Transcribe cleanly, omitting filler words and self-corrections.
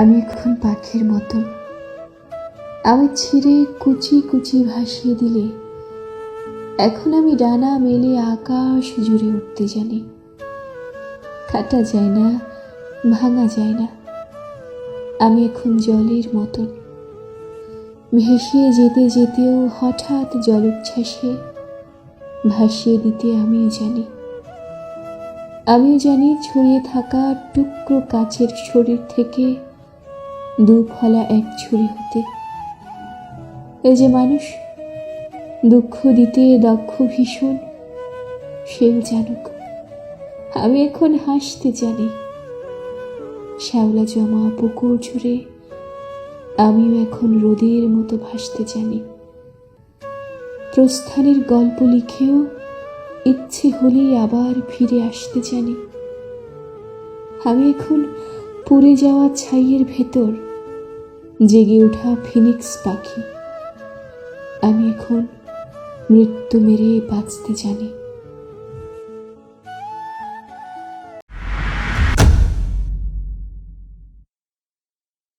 আমি এখন পাখির মতন। আমি ছিঁড়ে কুচি কুচি ভাসিয়ে দিলে এখন আমি ডানা মেলে আকাশ জুড়ে উঠতে জানি। কাটা যায় না, ভাঙা যায় না। আমি এখন জলের মতন, ভেসে যেতে যেতেও হঠাৎ জলোচ্ছ্বাসে ভাসিয়ে দিতে আমিও জানি। আমিও জানি ছড়িয়ে থাকা টুকরো কাচের শরীর থেকে দুফলা এক ছুরি হতে। এই যে মানুষ দুঃখ দিতে দক্ষ ভীষণ, সেও জানুক আমি এখন হাসতে জানি। শ্যাওলা জমা পুকুর জুড়ে আমিও এখন রোদের মতো ভাসতে জানি। প্রস্থানের গল্প লিখেও ইচ্ছে হলেই আবার ফিরে আসতে জানি। আমি এখন পুড়ে যাওয়া ছাইয়ের ভেতর জেগে ওঠা ফিনিক্স পাখি। আমি এখন মৃত্যু মেরে বাঁচতে জানি।